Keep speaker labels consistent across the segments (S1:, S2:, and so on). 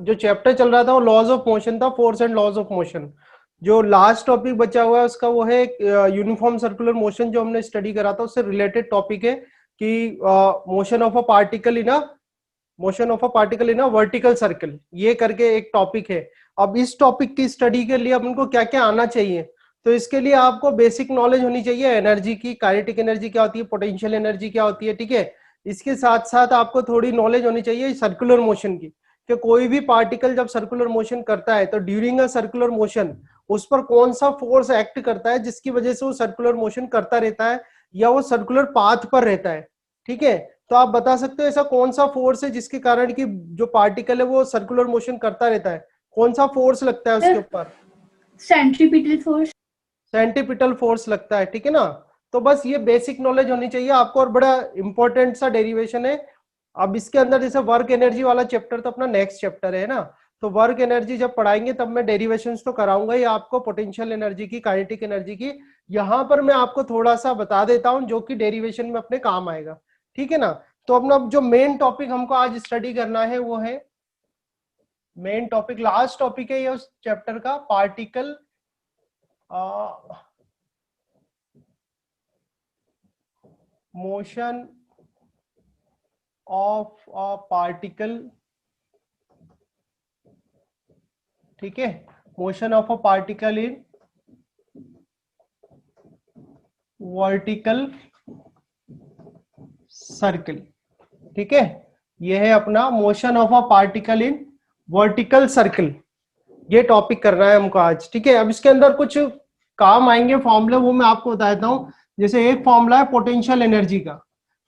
S1: जो चैप्टर चल रहा था वो लॉज ऑफ मोशन था, force and laws of motion. जो लास्ट टॉपिक बचा हुआ है उसका वो है यूनिफॉर्म सर्कुलर मोशन, जो हमने स्टडी करा था उससे रिलेटेड टॉपिक है कि motion of a particle in a vertical circle, ये करके एक टॉपिक है। अब इस टॉपिक की स्टडी के लिए अपन को क्या क्या आना चाहिए, तो इसके लिए आपको बेसिक नॉलेज होनी चाहिए एनर्जी की, काइनेटिक एनर्जी क्या होती है, पोटेंशियल एनर्जी क्या होती है, ठीक है। इसके साथ साथ आपको थोड़ी नॉलेज होनी चाहिए सर्कुलर मोशन की, कि कोई भी पार्टिकल जब सर्कुलर मोशन करता है तो ड्यूरिंग अ सर्कुलर मोशन उस पर कौन सा फोर्स एक्ट करता है जिसकी वजह से वो सर्कुलर मोशन करता रहता है या वो सर्कुलर पाथ पर रहता है, ठीक है। तो आप बता सकते हो ऐसा कौन सा फोर्स है जिसके कारण कि जो पार्टिकल है वो सर्कुलर मोशन करता रहता है, कौन सा फोर्स लगता है उसके ऊपर?
S2: Centripetal force.
S1: सेंट्रीपिटल फोर्स लगता है, ठीक है ना। तो बस ये बेसिक नॉलेज होनी चाहिए आपको, और बड़ा इंपॉर्टेंट सा डेरिवेशन है। अब इसके अंदर जैसे वर्क एनर्जी वाला चैप्टर तो अपना नेक्स्ट चैप्टर है ना, तो वर्क एनर्जी जब पढ़ाएंगे तब मैं डेरिवेशंस तो कराऊंगा ही आपको, पोटेंशियल एनर्जी की, काइनेटिक एनर्जी की। यहाँ पर मैं आपको थोड़ा सा बता देता हूँ जो कि डेरिवेशन में अपने काम आएगा, ठीक है ना। तो अपना जो मेन टॉपिक हमको आज स्टडी करना है वो है मेन टॉपिक, लास्ट टॉपिक है ये उस चैप्टर का, particle motion of a particle, ठीक है, motion of a particle in vertical circle, ठीक है। ये है अपना motion of a particle in vertical circle, ये टॉपिक करना है हमको आज, ठीक है। अब इसके अंदर कुछ काम आएंगे फॉर्मूले, वो मैं आपको बता देता हूँ। जैसे एक फॉर्मूला है पोटेंशियल एनर्जी का,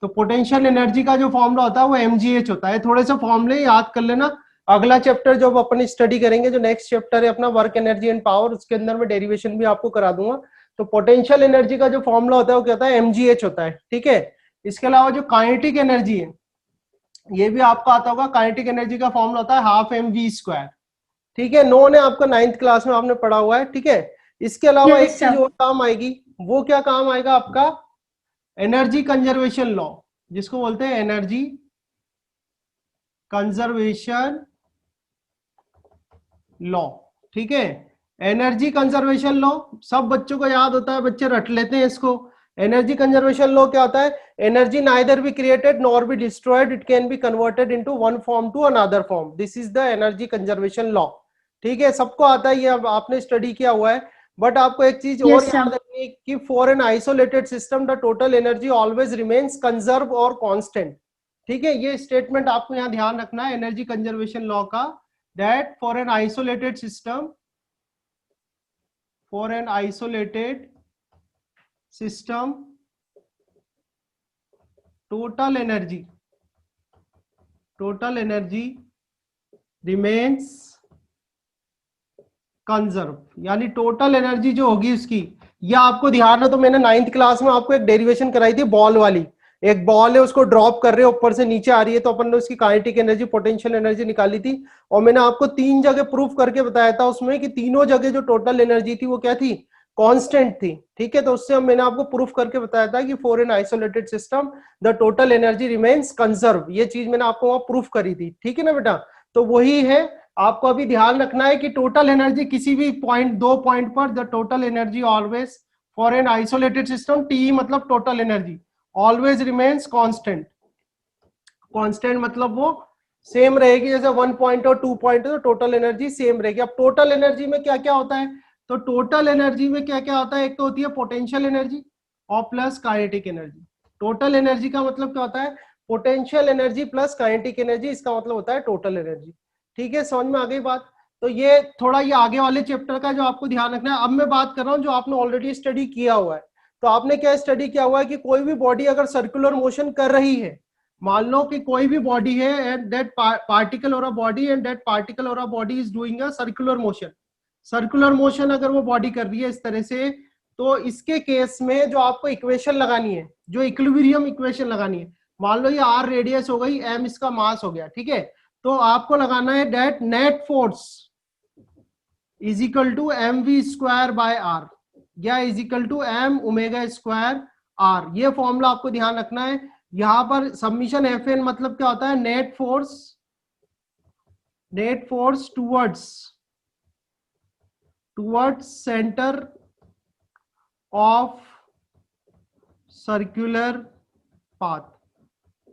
S1: तो पोटेंशियल एनर्जी का जो फॉर्मूला होता है वो mgh होता है। थोड़े से फॉर्मूले याद कर लेना, अगला चैप्टर जो अपन स्टडी करेंगे, जो नेक्स्ट चैप्टर है अपना वर्क एनर्जी एंड पावर, उसके अंदर मैं डेरिवेशन भी आपको करा दूंगा। तो पोटेंशियल एनर्जी का जो फॉर्मूला होता है वो क्या होता है, mgh होता है, ठीक है। इसके अलावा जो काइनेटिक एनर्जी है ये भी आपको आता होगा, काइनेटिक एनर्जी का फॉर्मूला होता है हाफ mv², ठीक है। नो ने आपका 9th क्लास में आपने पढ़ा हुआ है, ठीक है। इसके अलावा एक चीज और काम आएगी, वो क्या काम आएगा आपका, एनर्जी कंजर्वेशन लॉ, जिसको बोलते हैं एनर्जी कंजर्वेशन लॉ, ठीक है। एनर्जी कंजर्वेशन लॉ सब बच्चों को याद होता है, बच्चे रट लेते हैं इसको। एनर्जी कंजर्वेशन लॉ क्या होता है, energy neither be created nor be destroyed, it can be converted into one form to another form, this is the energy conservation law, ठीक है। सबको आता है, ये अब आपने स्टडी किया हुआ है। बट आपको एक चीज और याद रखनी है कि for an isolated system the total energy always remains conserve और कांस्टेंट, ठीक है। ये स्टेटमेंट आपको यहाँ ध्यान रखना है एनर्जी कंजर्वेशन लॉ का, that for an isolated system total energy remains conserve, यानी टोटल एनर्जी जो होगी उसकी, या आपको ध्यान है तो मैंने 9th क्लास में आपको एक डेरिवेशन कराई थी बॉल वाली, एक बॉल है उसको ड्रॉप कर रहे हो ऊपर से नीचे आ रही है, तो अपन ने उसकी काइनेटिक एनर्जी पोटेंशियल एनर्जी निकाली थी, और मैंने आपको 3 जगह प्रूफ करके बताया था उसमें कि तीनों जगह जो टोटल एनर्जी थी वो क्या थी, कांस्टेंट थी, ठीक है। तो उससे मैंने आपको प्रूफ करके बताया था कि for an isolated system the total energy remains conserve, ये चीज मैंने आपको वहां प्रूफ करी थी, ठीक है ना बेटा। तो वही है, आपको अभी ध्यान रखना है कि टोटल एनर्जी किसी भी पॉइंट, 2 पॉइंट पर the total energy always for an isolated system, T मतलब total energy, always remains constant. Constant मतलब वो सेम रहेगी, जैसे 1 पॉइंट और 2 पॉइंट तो टोटल एनर्जी सेम रहेगी। अब टोटल एनर्जी में क्या क्या होता है, तो टोटल एनर्जी में क्या क्या होता है, एक तो होती है पोटेंशियल एनर्जी और plus kinetic energy. Total energy का मतलब क्या होता है, potential energy plus kinetic energy, इसका मतलब होता है टोटल एनर्जी, ठीक है। समझ में आ गई बात। तो ये थोड़ा ये आगे वाले चैप्टर का जो आपको ध्यान रखना है। अब मैं बात कर रहा हूँ जो आपने ऑलरेडी स्टडी किया हुआ है। तो आपने क्या स्टडी किया हुआ है कि कोई भी बॉडी अगर सर्कुलर मोशन कर रही है, मान लो कि कोई भी बॉडी है and that particle or a body and that particle or a body is doing a circular motion, circular motion अगर वो बॉडी कर रही है इस तरह से, तो इसके केस में जो आपको इक्वेशन लगानी है, जो इक्विलिब्रियम इक्वेशन लगानी है, मान लो ये आर रेडियस हो गई, एम इसका मास हो गया, ठीक है। तो आपको लगाना है that net force is equal to M we square by r, या is equal to m omega square r. ये फॉर्मूला आपको ध्यान रखना है। यहां पर सबमिशन एफ एन मतलब क्या होता है, net force net force towards centre of circular path.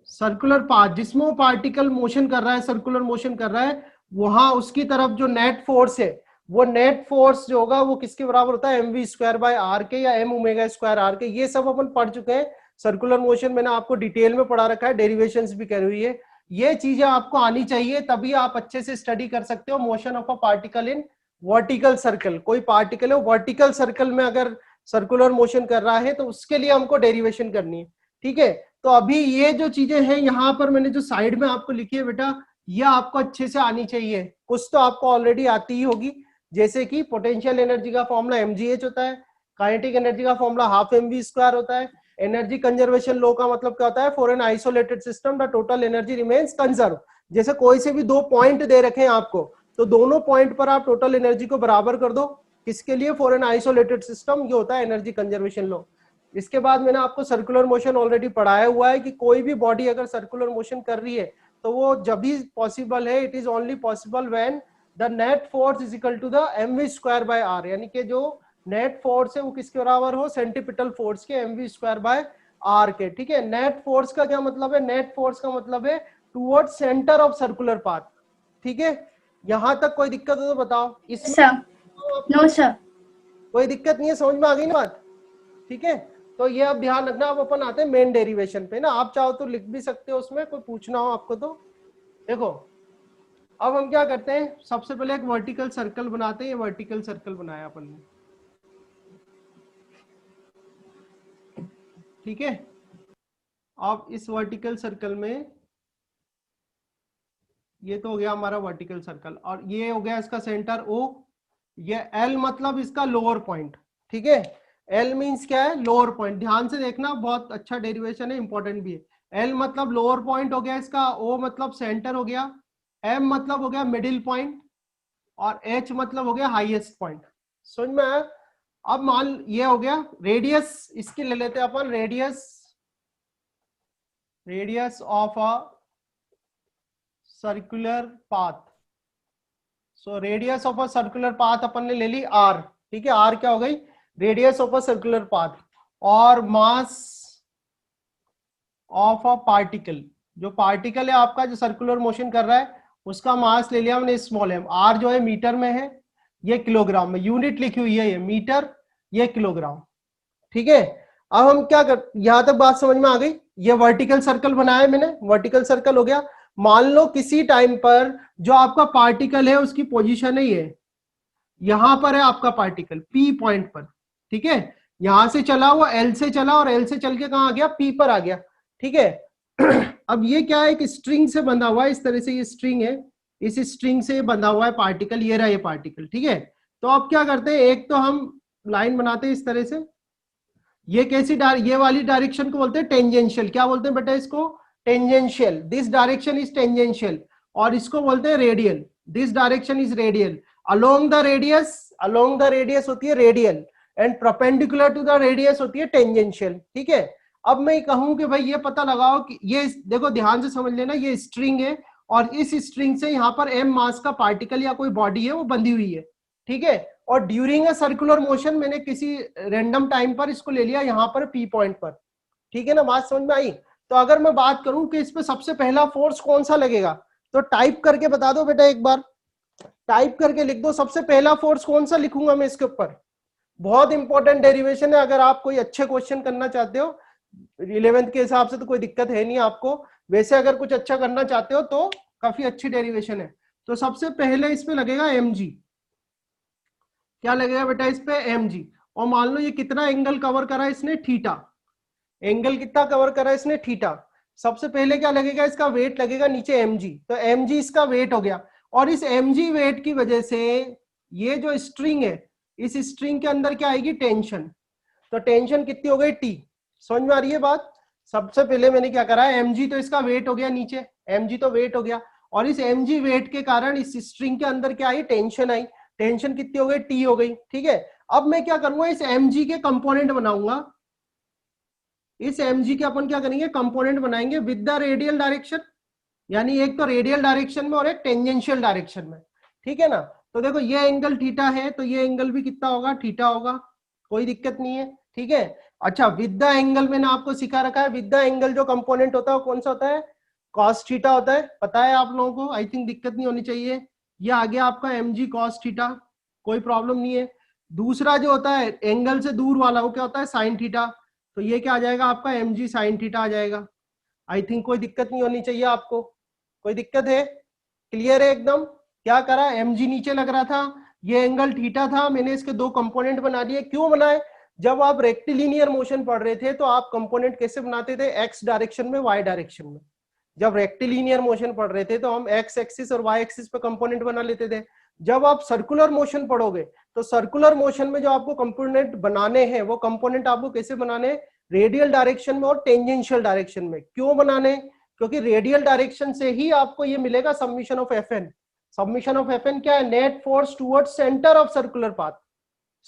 S1: Circular path जिसमें वो पार्टिकल मोशन कर रहा है, सर्कुलर मोशन कर रहा है, वहां उसकी तरफ जो नेट फोर्स है, वो नेट फोर्स जो होगा वो किसके बराबर होता है, mv²/r के या m⍵²r के। ये सब अपन पढ़ चुके हैं। सर्कुलर मोशन मैंने आपको डिटेल में पढ़ा रखा है, डेरिवेशंस भी करी हुई है। ये चीजें आपको आनी चाहिए, तभी आप अच्छे से स्टडी कर सकते हो। Motion of a particle in vertical circle, कोई पार्टिकल है वर्टिकल सर्कल में अगर सर्कुलर मोशन कर रहा है तो उसके लिए हमको डेरिवेशन करनी है, ठीक है। तो अभी ये जो चीजें हैं यहाँ पर मैंने जो साइड में आपको लिखी है बेटा, ये आपको अच्छे से आनी चाहिए। कुछ तो आपको ऑलरेडी आती ही होगी, जैसे कि पोटेंशियल एनर्जी का फॉर्मूला mgh होता है, काइनेटिक एनर्जी का फॉर्मूला हाफ mv² होता है, एनर्जी कंजर्वेशन लॉ का मतलब क्या होता है, for an isolated system the total energy remains conserve. जैसे कोई से भी दो पॉइंट दे रखे हैं आपको, तो दोनों पॉइंट पर आप टोटल एनर्जी को बराबर कर दो, किसके लिए, फॉर एन आइसोलेटेड सिस्टम, ये होता है एनर्जी कंजर्वेशन लॉ। इसके बाद मैंने आपको सर्कुलर मोशन ऑलरेडी पढ़ाया हुआ है कि कोई भी बॉडी अगर सर्कुलर मोशन कर रही है तो वो जब भी पॉसिबल है, it is only possible when the net force is equal to the mv²/r, यानी कि जो नेट फोर्स है वो किसके बराबर हो, सेंट्रीपिटल फोर्स के mv²/r के, ठीक है। नेट फोर्स का क्या मतलब है, नेट फोर्स का मतलब है toward centre of circular path, ठीक है। यहां तक कोई दिक्कत हो तो बताओ। इसमें
S2: नो सर,
S1: कोई दिक्कत नहीं है, समझ में आ गई ना बात, ठीक है। तो ये अब ध्यान रखना। अब अपन आते हैं मेन डेरिवेशन पे ना, आप चाहो तो लिख भी सकते हो उसमें, कोई पूछना हो आपको तो। देखो अब हम क्या करते हैं, सबसे पहले एक वर्टिकल सर्कल बनाते हैं। ये वर्टिकल सर्कल बनाया अपन ने, ठीक है। अब इस वर्टिकल सर्कल में ये तो हो गया हमारा वर्टिकल सर्कल, और ये हो गया इसका सेंटर O, ये L मतलब इसका लोअर पॉइंट, ठीक है। L मींस क्या है, लोअर पॉइंट। ध्यान से देखना, बहुत अच्छा डेरिवेशन है, इंपॉर्टेंट भी है। L मतलब लोअर पॉइंट हो गया इसका, O मतलब सेंटर हो गया, M मतलब हो गया मिडिल पॉइंट, और H मतलब हो गया हाईएस्ट पॉइंट। समझ में आया। अब मान ये हो गया रेडियस, इसकी ले लेते हैं अपन, radius of a circular path. So radius of a circular path अपन ने ले ली r, ठीक है। r क्या हो गई, radius of a circular path. और मास ऑफ अ पार्टिकल, जो पार्टिकल है आपका जो सर्कुलर मोशन कर रहा है, उसका मास ले लिया हमने स्मॉल m। r जो है मीटर में है, ये किलोग्राम में, यूनिट लिखी हुई है, ये मीटर, ये किलोग्राम, ठीक है। अब हम क्या कर, यहां तक बात समझ में आ गई। ये वर्टिकल सर्कल बनाया मैंने, वर्टिकल सर्कल हो गया। मान लो किसी टाइम पर जो आपका पार्टिकल है उसकी पोजीशन है ये, यहां पर है आपका पार्टिकल P पॉइंट पर, ठीक है। यहां से चला वो L से चला, और L से चल के कहां आ गया, P पर आ गया, ठीक है। अब ये क्या है, कि स्ट्रिंग से बंधा हुआ है, इस तरह से ये स्ट्रिंग है, इस स्ट्रिंग से बंधा हुआ है पार्टिकल, ये रहा ये पार्टिकल, ठीक है। तो अब क्या करते हैं, एक तो हम लाइन बनाते हैं इस तरह से, ये कैसी ये वाली डायरेक्शन को बोलते हैं टेंजेंशियल। क्या बोलते हैं बेटा इसको, tangential. This direction is tangential. और इसको बोलते हैं radial, this direction is radial. Along the radius होती है radial, and perpendicular to the radius होती है टेंजेंशियल, ठीक है। अब मैं कहूं कि भाई ये पता लगाओ कि ये देखो, ध्यान से समझ लेना, ये स्ट्रिंग है, और इस स्ट्रिंग से यहाँ पर m मास का पार्टिकल या कोई बॉडी है वो बंधी हुई है, ठीक है। और ड्यूरिंग अ सर्कुलर मोशन मैंने किसी रैंडम टाइम पर इसको ले लिया यहाँ पर P पॉइंट पर, ठीक है ना, बात समझ में आई। तो अगर मैं बात करूं कि इस पे सबसे पहला फोर्स कौन सा लगेगा, तो टाइप करके बता दो बेटा, एक बार टाइप करके लिख दो, सबसे पहला फोर्स कौन सा लिखूंगा मैं इसके ऊपर। बहुत इंपॉर्टेंट डेरिवेशन है, अगर आप कोई अच्छे क्वेश्चन करना चाहते हो 11th के हिसाब से तो कोई दिक्कत है नहीं आपको, वैसे अगर कुछ अच्छा करना चाहते हो तो काफी अच्छी डेरिवेशन है। तो सबसे पहले इस पे लगेगा mg। क्या लगेगा बेटा इस पे, mg। और मान लो ये कितना एंगल कवर करा इसने, थीटा। एंगल कितना कवर करा इसने, थीटा। सबसे पहले क्या लगेगा, इसका वेट लगेगा नीचे mg, तो mg इसका वेट हो गया। और इस mg वेट की वजह से ये जो स्ट्रिंग है, इस स्ट्रिंग के अंदर क्या आएगी, टेंशन। तो टेंशन कितनी हो गई, T। समझ में आ रही है बात। सबसे पहले मैंने क्या करा है, mg तो इसका वेट हो गया नीचे, mg तो वेट हो गया, और इस mg वेट के कारण इस स्ट्रिंग के अंदर क्या आई, टेंशन आई। टेंशन कितनी हो गई, T हो गई, ठीक है। अब मैं क्या करूंगा, इस mg के कंपोनेंट बनाऊंगा। इस mg के अपन क्या करेंगे, कंपोनेंट बनाएंगे विद द रेडियल डायरेक्शन। यानी एक तो रेडियल डायरेक्शन में और एक टेंजेंशियल डायरेक्शन में, ठीक है ना। तो देखो ये एंगल थीटा है तो ये एंगल भी कितना होगा, थीटा होगा, कोई दिक्कत नहीं है, ठीक है। अच्छा विद द एंगल मैंने आपको सिखा रखा है, विद द एंगल जो कंपोनेंट होता है वो कौन सा होता है, कॉस थीटा होता है, पता है आप लोगों को, आई थिंक दिक्कत नहीं होनी चाहिए। ये आ गया आपका mg कॉस थीटा, कोई प्रॉब्लम नहीं है। दूसरा जो होता है एंगल से दूर वाला वो क्या होता है, साइन थीटा, तो ये क्या आ जाएगा आपका mg साइन थीटा आ जाएगा। आई थिंक कोई दिक्कत नहीं होनी चाहिए आपको, कोई दिक्कत है, क्लियर है एकदम। क्या करा, mg नीचे लग रहा था, ये एंगल थीटा था, मैंने इसके दो कंपोनेंट बना दिए। क्यों बनाए, जब आप रेक्टिलिनियर मोशन पढ़ रहे थे तो आप कंपोनेंट कैसे बनाते थे, एक्स डायरेक्शन में, वाई डायरेक्शन में। जब रेक्टिलिनियर मोशन पढ़ रहे थे तो हम एक्स एक्सिस और वाई एक्सिस पे कंपोनेंट बना लेते थे। जब आप सर्कुलर मोशन पढ़ोगे तो सर्कुलर मोशन में जो आपको कंपोनेंट बनाने हैं वो कंपोनेंट आपको कैसे बनाने, रेडियल डायरेक्शन में और टेंजेंशियल डायरेक्शन में। क्यों बनाने, क्योंकि रेडियल डायरेक्शन से ही आपको ये मिलेगा सब्मिशन ऑफ एफएन। सब्मिशन ऑफ एफएन क्या है, net force towards centre of circular path.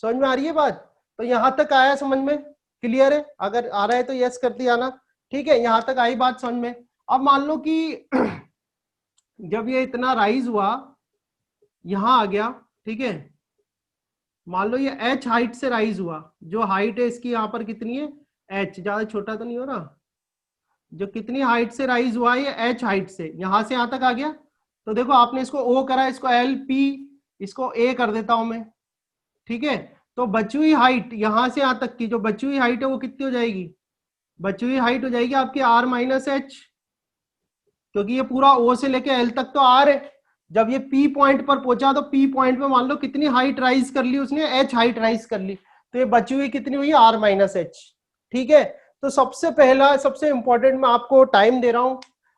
S1: समझ में आ रही है बात, तो यहां तक आया समझ में, क्लियर है, अगर आ रहा है तो यस कर दिया ना, ठीक है, यहां तक आई बात समझ में। अब मान लो कि जब ये इतना राइज हुआ यहां आ गया, ठीक है, मान लो ये h हाइट से राइज हुआ, जो हाइट है इसकी यहाँ पर कितनी है, h, ज्यादा छोटा तो नहीं हो रहा, जो कितनी हाइट से राइज हुआ है ये h हाइट से, यहां से यहां तक आ गया। तो देखो आपने इसको O करा, इसको L P, इसको A कर देता हूं मैं, ठीक है। तो बची हुई हाइट यहां से यहां तक की जो बची हुई हाइट है वो कितनी हो जाएगी, बची हुई हाइट हो जाएगी आपकी r माइनस एच, क्योंकि ये पूरा O से लेके L तक तो r है। जब ये P पॉइंट पर पहुंचा तो P पॉइंट पे मान लो कितनी हाइट राइज कर ली उसने, h हाइट राइज कर ली, तो ये बची हुई कितनी हुई, r माइनस एच, ठीक है। तो सबसे पहला सबसे इंपॉर्टेंट मैं आपको टाइम दे रहा हूं,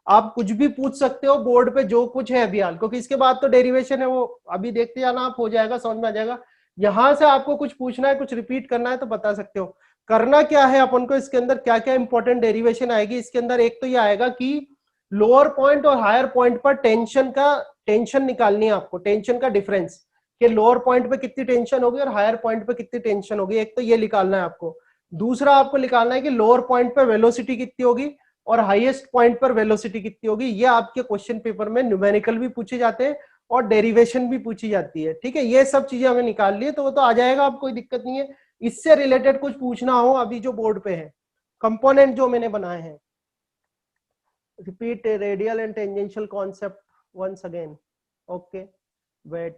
S1: आप कुछ भी पूछ सकते हो बोर्ड पे जो कुछ है अभी हाल, क्योंकि इसके बाद तो डेरिवेशन है वो अभी देखते जाना आप, हो जाएगा, समझ में आ जाएगा। यहां से आपको कुछ पूछना है, कुछ रिपीट करना है तो बता सकते हो। करना क्या है अपन को, इसके अंदर क्या क्या इंपॉर्टेंट डेरिवेशन आएगी इसके अंदर, एक तो ये आएगा कि लोअर पॉइंट और हायर पॉइंट पर टेंशन निकालनी है आपको, टेंशन का डिफरेंस, कि लोअर पॉइंट पे कितनी टेंशन होगी और हायर पॉइंट पे कितनी टेंशन होगी, एक तो ये निकालना है आपको। दूसरा आपको निकालना है कि लोअर पॉइंट पे वेलोसिटी कितनी होगी और हाईएस्ट पॉइंट पर वेलोसिटी कितनी होगी। ये आपके क्वेश्चन पेपर में न्यूमेरिकल भी पूछे जाते हैं और डेरिवेशन भी पूछी जाती है, ठीक है। ये सब चीजें हमें निकाल ली तो वो तो आ जाएगा, आप कोई दिक्कत नहीं है। इससे रिलेटेड कुछ पूछना हो अभी जो बोर्ड पे है, कंपोनेंट जो मैंने बनाए हैं, repeat radial and tangential concept once again, okay wait,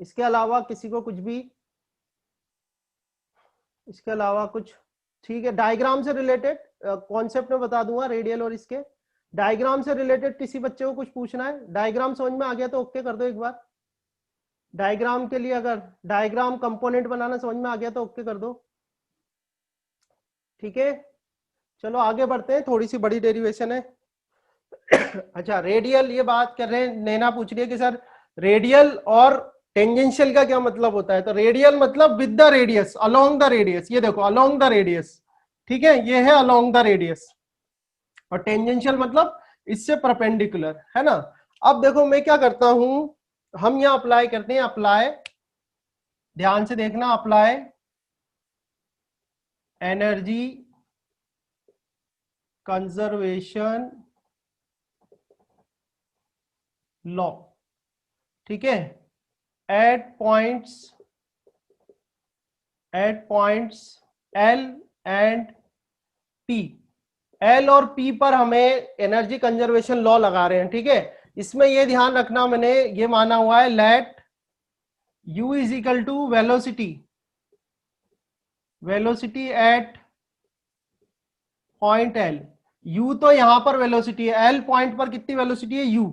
S1: इसके अलावा किसी को कुछ भी, इसके अलावा कुछ, ठीक है। डायग्राम से रिलेटेड कॉन्सेप्ट में बता दूंगा रेडियल और इसके, डायग्राम से रिलेटेड किसी बच्चे को कुछ पूछना है, डायग्राम समझ में आ गया तो ओके कर दो एक बार। डायग्राम के लिए अगर डायग्राम कंपोनेंट बनाना समझ में आ गया तो ओके कर दो, ठीक है। चलो आगे बढ़ते हैं, थोड़ी सी बड़ी डेरिवेशन है। अच्छा रेडियल, ये बात कर रहे हैं, नैना पूछ रही है कि सर रेडियल और टेंजेंशियल का क्या मतलब होता है, तो रेडियल मतलब with the radius, along the radius, ये देखो अलोंग द रेडियस, ठीक है, ये है अलोंग द रेडियस। और टेंजेंशियल मतलब इससे परपेंडिकुलर, है ना। अब देखो मैं क्या करता हूं, हम यहां अप्लाई करते हैं, अप्लाई, ध्यान से देखना, अप्लाई एनर्जी कंजर्वेशन लॉ, ठीक है, at points L and P, L और P पर हमें एनर्जी कंजर्वेशन लॉ लगा रहे हैं, ठीक है। इसमें ये ध्यान रखना, मैंने ये माना हुआ है let U is equal to velocity at point L, U तो यहां पर वेलोसिटी है, L पॉइंट पर कितनी वेलोसिटी है U,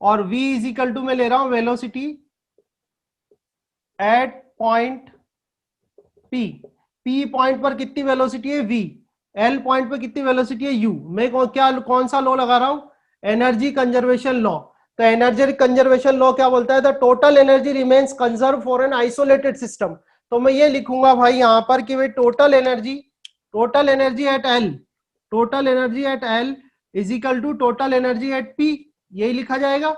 S1: और V इज इक्वल टू मैं ले रहा हूं velocity at point P, P point पर कितनी वेलोसिटी है V, L पॉइंट पर कितनी वेलोसिटी है U। मैं कौन सा लॉ लगा रहा हूं, एनर्जी कंजर्वेशन लॉ। तो एनर्जी कंजर्वेशन लॉ क्या बोलता है, the total energy remains conserve for an isolated system. तो मैं ये लिखूंगा भाई यहां पर कि भाई total energy at L is equal to total energy at P, यही लिखा जाएगा।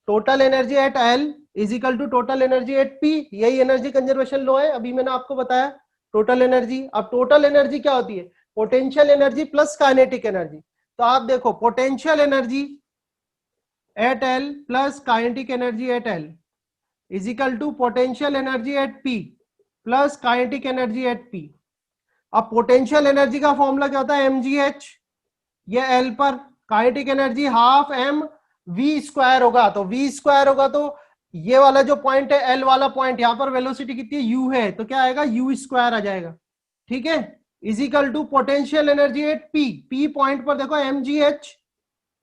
S1: Total energy at L is equal to total energy at P, यही एनर्जी कंजर्वेशन लॉ है, अभी मैंने आपको बताया टोटल एनर्जी। अब टोटल एनर्जी क्या होती है, potential energy plus kinetic energy. तो आप देखो potential energy at L plus kinetic energy at L is equal to potential energy at P plus kinetic energy at P. अब पोटेंशियल एनर्जी का formula क्या होता है, mgh, ये एल पर, kinetic energy half M we square होगा, तो we square होगा तो ये वाला जो पॉइंट है एल वाला पॉइंट, यहां पर वेलोसिटी कितनी है, यू है, तो क्या आएगा, यू स्क्वायर आ जाएगा, ठीक है, is equal to potential energy at P, P point पर देखो mgh,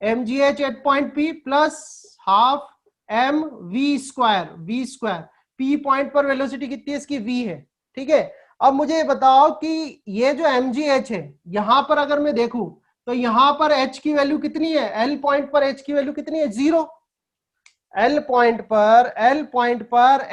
S1: mgh at point P plus half M we square, V square, P point पर वेलोसिटी कितनी है इसकी, v है, ठीक है। अब मुझे ये बताओ कि ये जो mgh है, यहां पर अगर मैं देखूं तो यहां पर h की वैल्यू कितनी है, l पॉइंट पर h की वैल्यू कितनी है, 0। l पॉइंट पर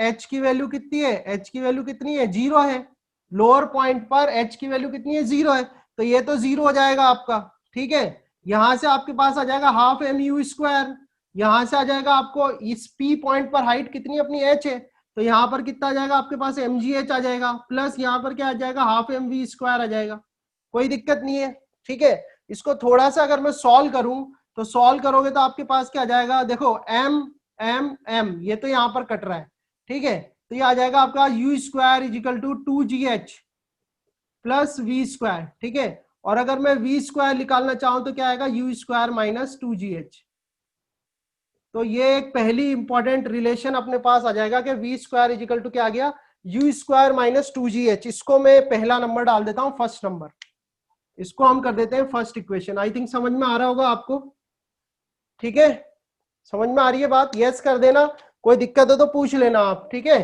S1: h की वैल्यू कितनी है, h की वैल्यू कितनी है, 0 है। लोअर पॉइंट पर h की वैल्यू कितनी है, 0 है, तो ये तो 0 हो जाएगा आपका, ठीक है। यहां से आपके पास आ जाएगा हाफ एम यू स्क्वायर, यहां से आ जाएगा आपको इस p पॉइंट पर हाइट कितनी अपनी h है, तो यहां पर कितना आ जाएगा आपके पास, mgh आ जाएगा, प्लस यहां पर क्या आ जाएगा, हाफ एम वी स्क्वायर आ जाएगा, कोई दिक्कत नहीं है, ठीक है। इसको थोड़ा सा अगर मैं सॉल्व करूं तो सॉल्व करोगे तो आपके पास क्या आ जाएगा, देखो m m m, ये तो यहां पर कट रहा है, ठीक है, तो ये आ जाएगा आपका U square is equal to 2gh plus V square, ठीक है। और अगर मैं वी स्क्वायर निकालना चाहूं तो क्या आएगा, यू स्क्वायर माइनस 2gh। तो ये एक पहली इंपॉर्टेंट रिलेशन अपने पास आ जाएगा कि V square is equal to क्या आ गया, यू स्क्वायर माइनस 2gh। इसको मैं पहला नंबर डाल देता हूं, फर्स्ट नंबर, इसको हम कर देते हैं फर्स्ट इक्वेशन। आई थिंक समझ में आ रहा होगा आपको, ठीक है, समझ में आ रही है बात, यस कर देना, कोई दिक्कत हो तो पूछ लेना आप, ठीक है,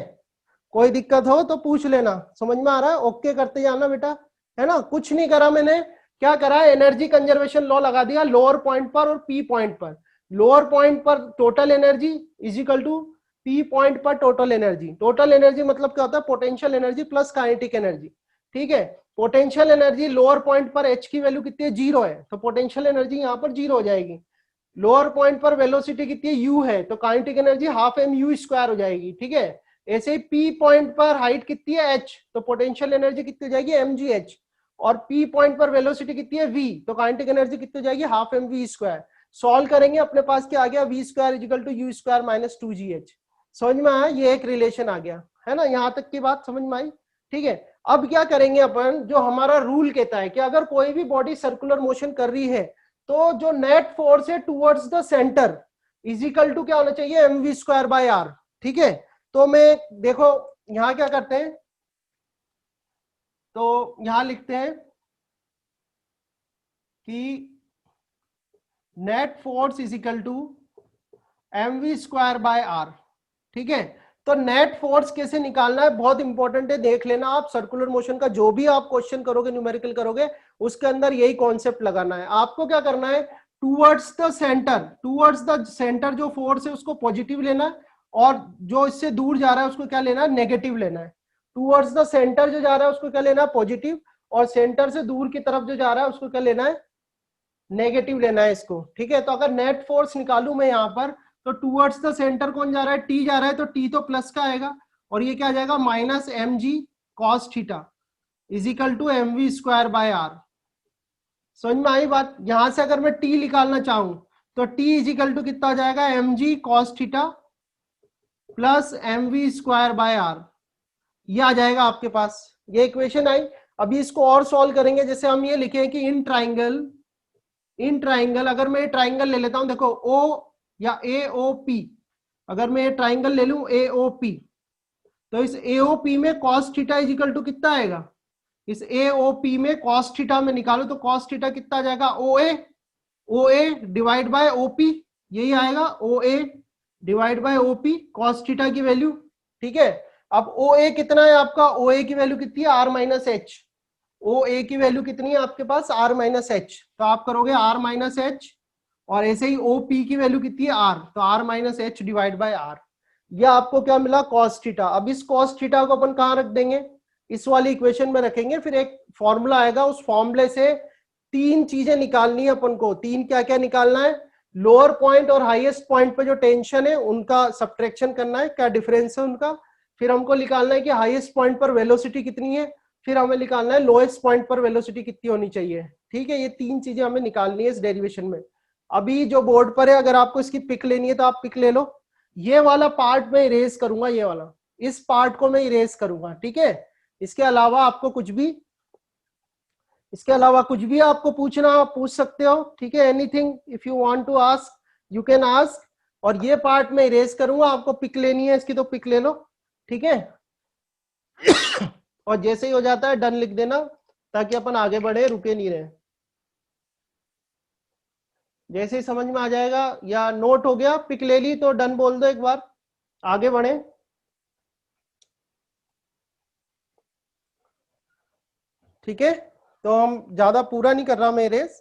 S1: कोई दिक्कत हो तो पूछ लेना, समझ में आ रहा है, ओके करते जाना बेटा, है ना। कुछ नहीं करा मैंने, क्या करा, एनर्जी कंजर्वेशन लॉ लगा दिया लोअर पॉइंट पर और पी पॉइंट पर। लोअर पॉइंट पर total energy is equal to P point पर टोटल एनर्जी, टोटल एनर्जी मतलब क्या होता है, potential energy plus kinetic energy, ठीक है। पोटेंशियल एनर्जी लोअर पॉइंट पर एच की वैल्यू कितनी है, 0 है, तो पोटेंशियल एनर्जी यहाँ पर 0 हो जाएगी। लोअर पॉइंट पर वेलोसिटी कितनी है, u है, तो kinetic energy half M U square हो जाएगी, ठीक है। ऐसे ही p पॉइंट पर हाइट कितनी है, h, तो पोटेंशियल एनर्जी कितनी हो जाएगी, mgh, और p पॉइंट पर वेलोसिटी कितनी है, v, तो काइनेटिक एनर्जी कितनी हो जाएगी, half M we square. Solve करेंगे, अपने पास क्या आ गया, v square is equal to U square minus 2gh। समझ में आया, ये एक रिलेशन आ गया, है ना, यहां तक की बात समझ में आई, ठीक है। अब क्या करेंगे अपन, जो हमारा रूल कहता है कि अगर कोई भी बॉडी सर्कुलर मोशन कर रही है तो जो नेट फोर्स है towards the centre is equal to क्या होना चाहिए, M we square by are, ठीक है। तो मैं देखो यहां क्या करते हैं, तो यहां लिखते हैं कि net force is equal to M we square by are, ठीक है। तो नेट फोर्स कैसे निकालना है, बहुत इंपॉर्टेंट है, देख लेना आप, सर्कुलर मोशन का जो भी आप क्वेश्चन करोगे, न्यूमेरिकल करोगे, उसके अंदर यही कॉन्सेप्ट लगाना है। आपको क्या करना है, टूवर्ड्स द सेंटर जो फोर्स है उसको पॉजिटिव लेना है, और जो इससे दूर जा रहा है उसको क्या लेना है, नेगेटिव लेना है। टूवर्ड्स द सेंटर जो जा रहा है उसको क्या लेना है, पॉजिटिव, और सेंटर से दूर की तरफ जो जा रहा है उसको क्या लेना है, नेगेटिव लेना है इसको, ठीक है। तो अगर नेट फोर्स निकालू मैं यहाँ पर, तो टूवर्ड्स द सेंटर कौन जा रहा है, टी जा रहा है, तो टी तो प्लस का आएगा, और ये क्या आ जाएगा, minus M G cos theta is equal to M we square by R. समझ में आई बात, यहां से अगर मैं टी निकालना चाहूं तो टी इज इक्वल टू कितना आ जाएगा, M G cos theta plus M we square by R, ये आ जाएगा आपके पास, ये इक्वेशन आई। अभी इसको और सॉल्व करेंगे, जैसे हम ये लिखे कि इन ट्राइंगल अगर मैं ट्राइंगल ले लेता हूं, देखो ओ या ए ओ पी, अगर मैं ये ट्राइंगल ले लूं ए ओ पी, तो इस ए ओ पी में cos theta is equal to कितना आएगा, इस ए ओ पी में कॉस थीटा में निकालो तो कॉस थीटा कितना आ जाएगा, O A divide by O P, यही आएगा, O A divide by O P cos theta की वैल्यू, ठीक है। अब ओ ए कितना है आपका, ओ ए की वैल्यू कितनी है, आर माइनस एच, ओ ए की वैल्यू कितनी है आपके पास, आर माइनस एच, तो आप करोगे आर माइनस एच, और ऐसे ही ओ पी की वैल्यू कितनी है, आर, तो R minus H divide by R, यह आपको क्या मिला, कॉस थीटा। अब इस कॉस थीटा को अपन कहाँ रख देंगे, इस वाली इक्वेशन में रखेंगे, फिर एक फॉर्मूला आएगा, उस फॉर्मूले से तीन चीजें निकालनी है अपन को। तीन क्या क्या निकालना है, लोअर पॉइंट और हाईएस्ट पॉइंट पे जो टेंशन है उनका सब्ट्रैक्शन करना है, क्या डिफरेंस है उनका, फिर हमको निकालना है कि हाईएस्ट पॉइंट पर वेलोसिटी कितनी है, फिर हमें निकालना है लोएस्ट पॉइंट पर वेलोसिटी कितनी होनी चाहिए, ठीक है। ये तीन चीजें हमें निकालनी है इस डेरिवेशन में। अभी जो बोर्ड पर है, अगर आपको इसकी पिक लेनी है तो आप पिक ले लो। ये वाला पार्ट मैं इरेज करूंगा, ये वाला, इस पार्ट को मैं इरेज करूंगा, ठीक है। इसके अलावा आपको कुछ भी, इसके अलावा कुछ भी आपको पूछना आप पूछ सकते हो, ठीक है। Anything if you want to ask you can ask. और ये पार्ट मैं इरेज करूंगा, आपको पिक लेनी है इसकी तो पिक ले लो, ठीक है। और जैसे ही हो जाता है डन लिख देना, ताकि अपन आगे बढ़े, रुके नहीं रहे। जैसे ही समझ में आ जाएगा या नोट हो गया, पिक ले ली तो डन बोल दो एक बार, आगे बढ़े। ठीक है, तो हम ज्यादा पूरा नहीं कर रहा मैं इरेज,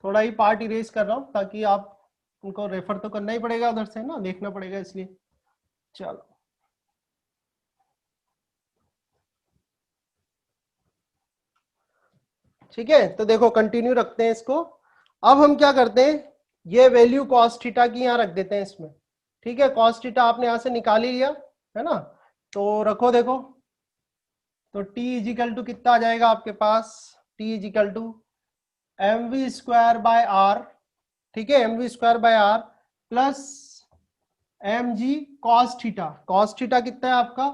S1: थोड़ा ही पार्ट इरेज कर रहा हूं, ताकि आप उनको रेफर तो करना ही पड़ेगा उधर से ना, देखना पड़ेगा, इसलिए चलो। ठीक है, तो देखो कंटिन्यू रखते हैं इसको। अब हम क्या करते हैं, ये वैल्यू कॉस थीटा की यहाँ रख देते हैं इसमें, ठीक है। कॉस थीटा आपने यहाँ से निकाल ही लिया है ना, तो रखो देखो। तो t इजिकल टू कितना आ जाएगा आपके पास, t is equal to M we square by are, ठीक है, M we square by R plus M G cos theta. Cos theta कितना है आपका,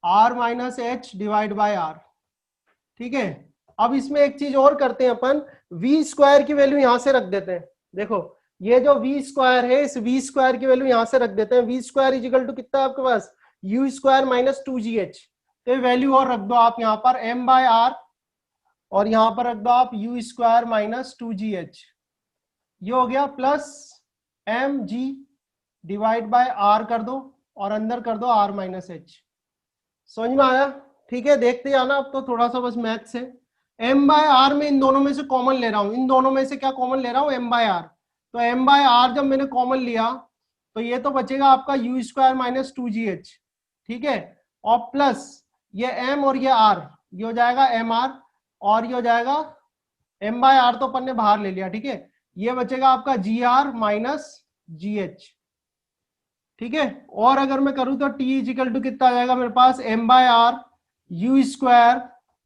S1: R minus H divide by are, ठीक है। अब इसमें एक चीज और करते हैं अपन, वी स्क्वायर की वैल्यू यहां से रख देते हैं। देखो ये जो वी स्क्वायर है, इस वी स्क्वायर की वैल्यू यहां से रख देते हैं। वी स्क्वायर इजिकल टू कितना है आपके पास, यू स्क्वायर माइनस 2gh। तो वैल्यू और रख दो आप यहाँ पर m बाय आर, और यहां पर रख दो आप यू स्क्वायर माइनस 2gh। ये हो गया plus M G divide by R कर दो, और अंदर कर दो आर माइनस एच। समझ में आया, ठीक है। देखते जाना अब तो थोड़ा सा बस मैथ से। m बाय आर में इन दोनों में से कॉमन ले रहा हूं, इन दोनों में से क्या कॉमन ले रहा हूं, m बाय आर। तो m बाय आर जब मैंने कॉमन लिया तो ये तो बचेगा आपका यू स्क्वायर माइनस 2gh, ठीक है। और प्लस ये m और ये r, ये हो जाएगा mr, और ये हो जाएगा m बाय आर तो अपन ने बाहर ले लिया, ठीक है। ये बचेगा आपका gr माइनस gh, ठीक है। और अगर मैं करूं तो t इजिकल टू कितना आ जाएगा मेरे पास, m by R U square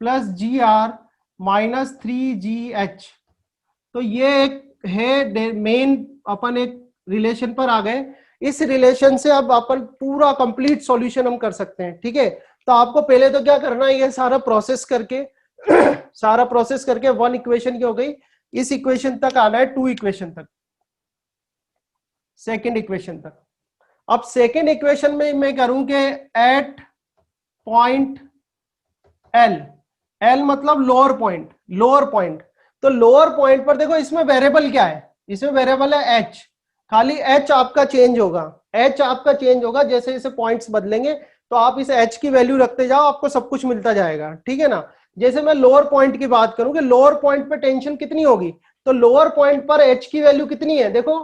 S1: plus ji are minus 3gh। तो ये एक है मेन, अपन एक रिलेशन पर आ गए। इस रिलेशन से अब अपन पूरा कंप्लीट सॉल्यूशन हम कर सकते हैं, ठीक है। तो आपको पहले तो क्या करना है, ये सारा प्रोसेस करके सारा प्रोसेस करके 1 इक्वेशन की हो गई, इस इक्वेशन तक आना है 2 इक्वेशन तक, सेकेंड इक्वेशन तक। अब सेकेंड इक्वेशन में मैं करूं कि एट पॉइंट एल, एल मतलब लोअर पॉइंट, लोअर पॉइंट। तो लोअर पॉइंट पर देखो इसमें वेरिएबल क्या है, इसमें वेरिएबल है एच, खाली एच आपका चेंज होगा, एच आपका चेंज होगा जैसे जैसे पॉइंट्स बदलेंगे। तो आप इस एच की वैल्यू रखते जाओ, आपको सब कुछ मिलता जाएगा, ठीक है ना। जैसे मैं लोअर पॉइंट की बात करूं कि लोअर पॉइंट पे टेंशन कितनी होगी, तो लोअर पॉइंट पर एच की वैल्यू कितनी है, देखो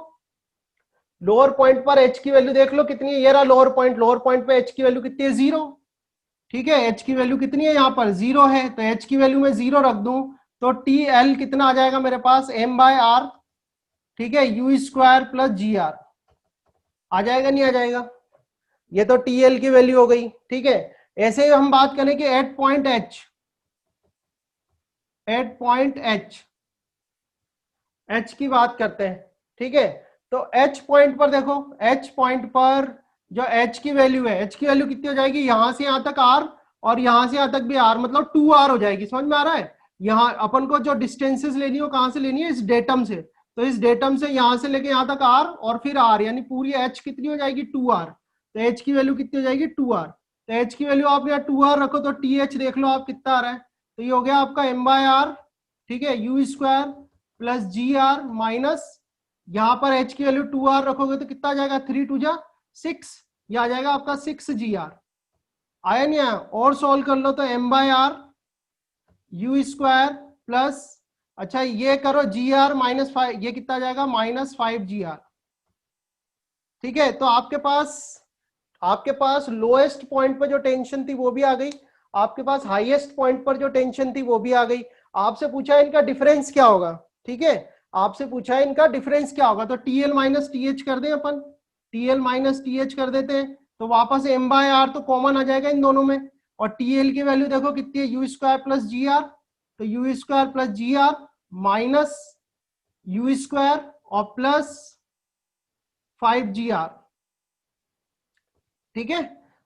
S1: लोअर पॉइंट पर एच की वैल्यू देख लो कितनी है, ये रहा लोअर पॉइंट, लोअर पॉइंट पे एच की वैल्यू कितनी है, 0, ठीक है। एच की वैल्यू कितनी है यहाँ पर, 0 है, तो एच की वैल्यू में 0 रख दूं तो टी एल कितना आ जाएगा मेरे पास, m बाय आर, ठीक है, you square plus ji r. आ जाएगा नहीं आ जाएगा, ये तो टी एल की वैल्यू हो गई, ठीक है। ऐसे ही हम बात करें कि at point H, at point H, H की बात करते हैं, ठीक है। तो एच पॉइंट पर देखो, एच पॉइंट पर जो एच की वैल्यू है, एच की वैल्यू कितनी हो जाएगी, यहां से यहां तक आर, और यहां से यहां तक भी आर, मतलब 2r हो जाएगी। समझ में आ रहा है, यहाँ अपन को जो डिस्टेंसेस लेनी हो कहां से लेनी है, इस डेटम से। तो इस डेटम से यहां से लेके यहां तक आर और फिर आर, यानी पूरी एच कितनी हो जाएगी, 2r। तो एच की वैल्यू कितनी हो जाएगी, 2r। तो एच की वैल्यू आप यहाँ 2r रखो तो टी एच देख लो आप कितना आ रहा है, तो ये हो गया आपका m बाय आर, ठीक है, you square plus ji are minus, यहां पर h की वैल्यू 2r रखोगे तो कितना आ जाएगा, 3 2 जा 6, ये आ जाएगा आपका 6gr। आया नहीं आया, और सॉल्व कर लो तो m by R U square plus, अच्छा ये करो जी आर माइनस 5, ये कितना आ जाएगा, माइनस 5gr, ठीक है। तो आपके पास लोएस्ट पॉइंट पर जो टेंशन थी वो भी आ गई, आपके पास हाईएस्ट पॉइंट पर जो टेंशन थी वो भी आ गई। आपसे पूछा है इनका डिफरेंस क्या होगा, ठीक है, आपसे पूछा है इनका डिफरेंस क्या होगा, तो टीएल माइनस टीएच कर दें अपन, टीएल माइनस टीएच कर देते हैं, तो वापस एम बाय आर तो कॉमन आ जाएगा इन दोनों में, और टीएल की वैल्यू देखो कितनी है, you square plus ji r, तो u square plus ji are minus u square, और प्लस 5GR। ठीक है,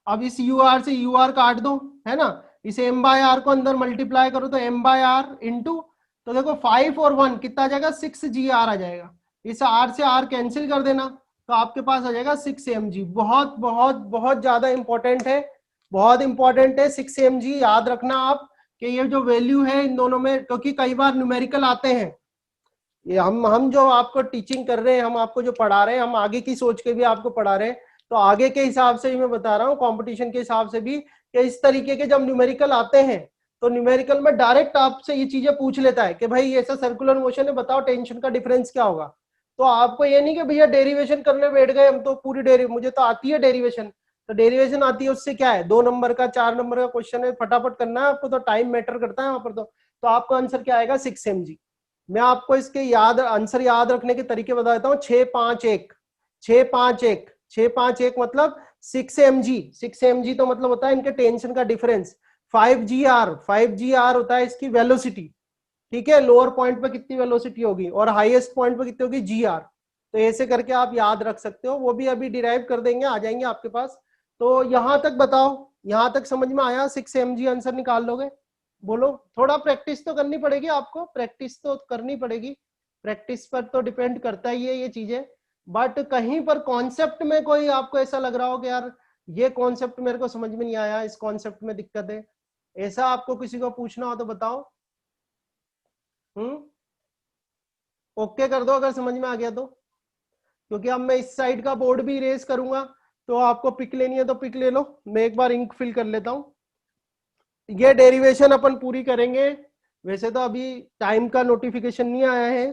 S1: अब इस UR से UR काट दो, है ना, इस M/R को अंदर मल्टीप्लाई करो तो M/R इंटू, तो देखो 5 और 1 कितना आ जाएगा, 6GR आ जाएगा। इस R से R कैंसिल कर देना तो आपके पास आ जाएगा 6mg। बहुत बहुत बहुत ज्यादा इंपॉर्टेंट है, बहुत इंपॉर्टेंट है 6mg, याद रखना आप कि ये जो वैल्यू है इन दोनों में, क्योंकि कई बार न्यूमेरिकल आते हैं। ये हम जो आपको टीचिंग कर रहे हैं, हम आपको जो पढ़ा रहे हैं, हम आगे की सोच के भी आपको पढ़ा रहे हैं, तो आगे के हिसाब से भी मैं बता रहा हूँ, कंपटीशन के हिसाब से भी, कि इस तरीके के जब न्यूमेरिकल आते हैं तो न्यूमेरिकल में डायरेक्ट आपसे ये चीजें पूछ लेता है कि भाई ऐसा सर्कुलर मोशन है, बताओ टेंशन का डिफरेंस क्या होगा। तो आपको ये नहीं कि भैया डेरिवेशन करने बैठ गए हम, तो पूरी मुझे तो आती है डेरिवेशन, तो डेरिवेशन आती है, उससे क्या है, 2 नंबर का 4 नंबर का क्वेश्चन है, फटाफट करना है आपको, तो टाइम मैटर करता है वहां पर। तो आपका आंसर क्या आएगा, 6mg। मैं आपको इसके आंसर याद रखने के तरीके बता देता हूँ। 6-5-1, 6-5-1, 6-5-1 मतलब 6mg। 6mg तो मतलब होता है इनके टेंशन का डिफरेंस। 5GR होता है इसकी वेलोसिटी। ठीक है, लोअर पॉइंट पे कितनी वेलोसिटी होगी और हाईएस्ट पॉइंट पे कितनी होगी, GR। तो ऐसे करके आप याद रख सकते हो, वो भी अभी डिराइव कर देंगे, आ जाएंगे आपके पास। तो यहां तक बताओ, यहां तक समझ में आया, 6mg आंसर निकाल लोगे, बोलो। थोड़ा प्रैक्टिस तो करनी पड़ेगी आपको, प्रैक्टिस तो करनी पड़ेगी, प्रैक्टिस पर तो डिपेंड करता ही है ये चीजें। बट कहीं पर कॉन्सेप्ट में कोई आपको ऐसा लग रहा हो कि यार ये कॉन्सेप्ट मेरे को समझ में नहीं आया, इस कॉन्सेप्ट में दिक्कत है, ऐसा आपको किसी को पूछना हो तो बताओ। ओके कर दो अगर समझ में आ गया तो, क्योंकि अब मैं इस साइड का बोर्ड भी इरेज करूंगा, तो आपको पिक लेनी है तो पिक ले लो, मैं एक बार इंक फिल कर लेता हूं। ये डेरिवेशन अपन पूरी करेंगे, वैसे तो अभी टाइम का नोटिफिकेशन नहीं आया है,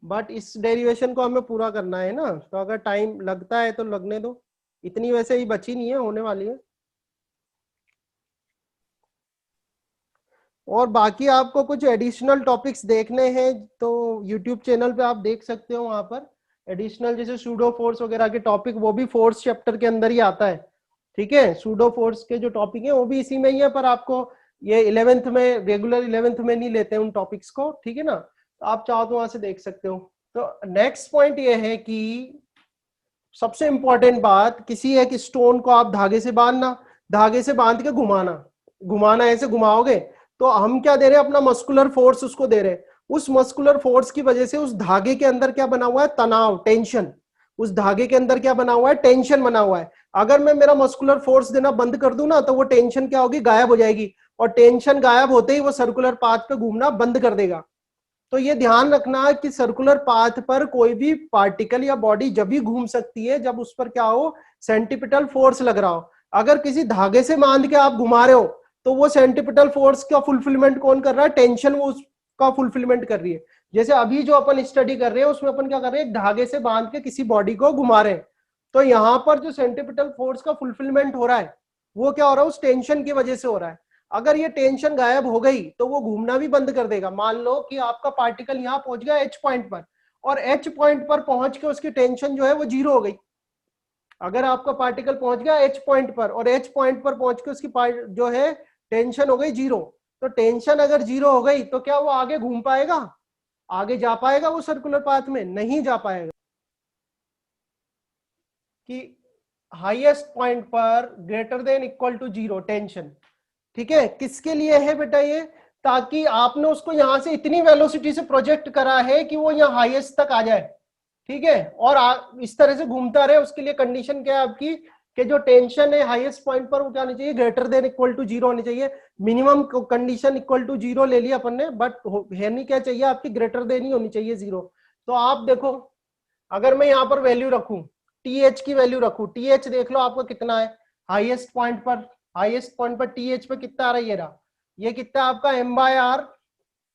S1: बट इस डेरिवेशन को हमें पूरा करना है ना, तो अगर टाइम लगता है तो लगने दो, इतनी वैसे ही बची नहीं है, होने वाली है। और बाकी आपको कुछ एडिशनल टॉपिक्स देखने हैं तो YouTube चैनल पे आप देख सकते हो, वहां पर एडिशनल जैसे सूडो फोर्स वगैरह के टॉपिक, वो भी फोर्स चैप्टर के अंदर ही आता है। ठीक है, सूडो फोर्स के जो टॉपिक है वो भी इसी में ही है, पर आपको ये 11th में, रेगुलर 11th में नहीं लेते उन टॉपिक्स को। ठीक है ना, तो आप चाहो तो वहां से देख सकते हो। तो नेक्स्ट पॉइंट ये है कि सबसे इंपॉर्टेंट बात, किसी एक स्टोन को आप धागे से बांधना, धागे से बांध के घुमाना, घुमाना, ऐसे घुमाओगे तो हम क्या दे रहे हैं, अपना मस्कुलर फोर्स उसको दे रहे हैं। उस मस्कुलर फोर्स की वजह से उस धागे के अंदर क्या बना हुआ है, तनाव, टेंशन। उस धागे के अंदर क्या बना हुआ है, टेंशन बना हुआ है। अगर मैं मेरा मस्कुलर फोर्स देना बंद कर दूं ना, तो वो टेंशन क्या होगी, गायब हो जाएगी, और टेंशन गायब होते ही वो सर्कुलर पाथ पे घूमना बंद कर देगा। तो ये ध्यान रखना कि सर्कुलर पाथ पर कोई भी पार्टिकल या बॉडी जब भी घूम सकती है जब उस पर क्या हो, सेंट्रीपिटल फोर्स लग रहा हो। अगर किसी धागे से बांध के आप घुमा रहे हो तो वो सेंट्रीपिटल फोर्स का फुलफिलमेंट कौन कर रहा है, टेंशन वो उसका फुलफिलमेंट कर रही है। जैसे अभी जो अपन स्टडी कर रहे हैं उसमें अपन क्या कर रहे हैं, एक धागे से बांध के किसी बॉडी को घुमा रहे हैं, तो यहाँ पर जो सेंट्रीपिटल फोर्स का फुलफिलमेंट हो रहा है वो क्या हो रहा है, उस टेंशन की वजह से हो रहा है। अगर ये टेंशन गायब हो गई तो वो घूमना भी बंद कर देगा। मान लो कि आपका पार्टिकल यहाँ पहुंच गया एच पॉइंट पर, और एच पॉइंट पर पहुंच के उसकी टेंशन जो है वो 0 हो गई। अगर आपका पार्टिकल पहुंच गया एच पॉइंट पर और एच पॉइंट पर पहुंच के उसकी जो है टेंशन हो गई 0, तो टेंशन अगर 0 हो गई तो क्या वो आगे घूम पाएगा, आगे जा पाएगा वो सर्कुलर पाथ में, नहीं जा पाएगा। कि हाईएस्ट पॉइंट पर greater than equal to 0 tension. ठीक है, किसके लिए है बेटा ये, ताकि आपने उसको यहां से इतनी वेलोसिटी से प्रोजेक्ट करा है कि वो यहाँ हाईएस्ट तक आ जाए। ठीक है, और इस तरह से घूमता रहे। उसके लिए कंडीशन क्या है आपकी, कि जो टेंशन है हाईएस्ट पॉइंट पर वो क्या होनी चाहिए, ग्रेटर देन इक्वल टू 0 होनी चाहिए। मिनिमम कंडीशन इक्वल टू 0 ले लिया अपन ने, बट है नहीं क्या चाहिए आपकी, ग्रेटर देन ही होनी चाहिए 0। तो आप देखो, अगर मैं यहाँ पर वैल्यू रखूं, TH की वैल्यू रखूं, TH देख लो आपका कितना है हाईएस्ट पॉइंट पर, हाईएस्ट पॉइंट पर TH पे कितना आ रहा है, ये रहा, ये कितना आपका M/R।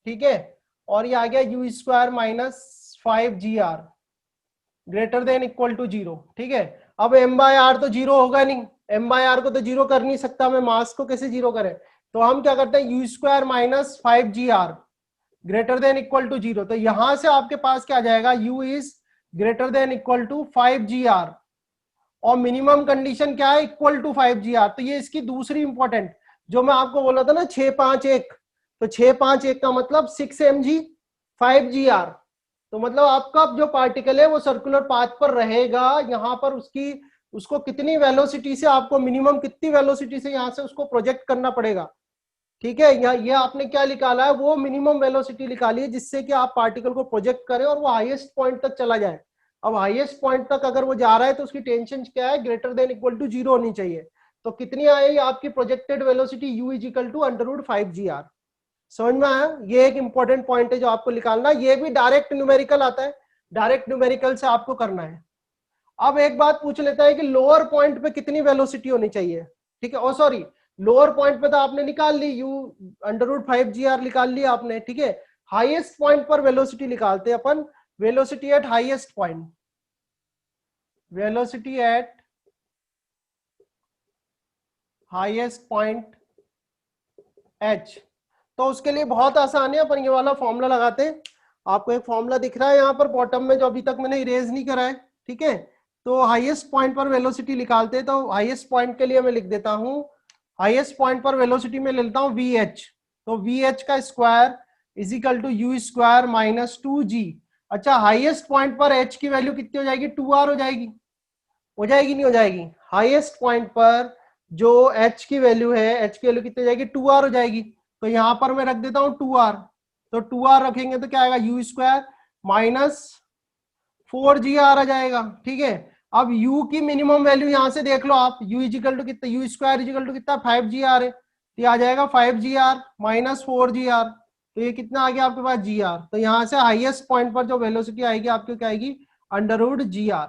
S1: ठीक है, और ये आ गया U² minus 5GR greater than equal to 0। ठीक है, अब M/R तो 0 होगा नहीं, M/R को तो 0 कर नहीं सकता मैं, मास को कैसे 0 करें, तो हम क्या करते हैं, U² minus 5GR greater than equal to 0। तो यहां से आपके पास क्या आ जाएगा, U is greater than equal to 5GR, और मिनिमम कंडीशन क्या है, इक्वल टू 5GR। तो ये इसकी दूसरी इंपॉर्टेंट, जो मैं आपको बोला था ना 6-5-1, तो 6-5-1 का मतलब 6mg 5GR, तो मतलब आपका जो पार्टिकल है वो सर्कुलर पाथ पर रहेगा, यहाँ पर उसको कितनी वेलोसिटी से, आपको मिनिमम कितनी वेलोसिटी से यहाँ से उसको प्रोजेक्ट करना पड़ेगा, ठीक है। ये आपने क्या निकाला है, वो मिनिमम वेलोसिटी निकाली है जिससे कि आप पार्टिकल को प्रोजेक्ट करें और वो हाईएस्ट पॉइंट तक चला जाए। अब हाईएस्ट पॉइंट तक अगर वो जा रहा है तो उसकी टेंशन क्या है, ग्रेटर देन इक्वल टू 0 होनी चाहिए। तो कितनी आएगी आपकी projected velocity, u is equal to √5gr। समझ में आया? ये एक इंपॉर्टेंट पॉइंट है जो आपको निकालना है। ये भी डायरेक्ट न्यूमेरिकल आता है, डायरेक्ट न्यूमेरिकल से आपको करना है। अब एक बात पूछ लेता है कि लोअर पॉइंट पे कितनी वेलोसिटी होनी चाहिए, ठीक है। ओ सॉरी, लोअर पॉइंट पे तो आपने निकाल ली, u √5gr निकाल लिया आपने, ठीक है। हाईएस्ट पॉइंट पर वेलोसिटी निकालते हैं अपन, velocity at highest point, velocity at highest point h। तो उसके लिए बहुत आसान है, अपन ये वाला फॉर्मूला लगाते हैं। आपको एक फॉर्मूला दिख रहा है यहाँ पर बॉटम में जो अभी तक मैंने इरेज नहीं करा है, ठीक है। तो हाईएस्ट पॉइंट पर वेलोसिटी निकालते हैं, तो हाईएस्ट पॉइंट के लिए मैं लिख देता हूँ, हाईएस्ट पॉइंट पर वेलोसिटी में लेता हूँ vh। तो vh का square is equal to u स्क्वायर माइनस 2g। अच्छा, हाईएस्ट पॉइंट पर h की वैल्यू कितनी हो जाएगी, 2r हो जाएगी, हो जाएगी नहीं हो जाएगी? हाईएस्ट पॉइंट पर जो h की वैल्यू है, h की वैल्यू कितनी हो जाएगी, 2r हो जाएगी। तो यहां पर मैं रख देता हूं 2r। तो 2r रखेंगे तो क्या आएगा, u स्क्वायर माइनस 4gr आ जाएगा, ठीक है। अब u की मिनिमम वैल्यू यहां से देख लो आप, u इजिकल टू कितना, u स्क्वायर इजिकल टू कितना, 5gr है। तो ये आ जाएगा 5gr माइनस 4gr। तो ये कितना आ गया आपके पास, gr। तो यहां से हाईएस्ट पॉइंट पर जो वेलोसिटी आएगी आपकी क्या आएगी, √gr।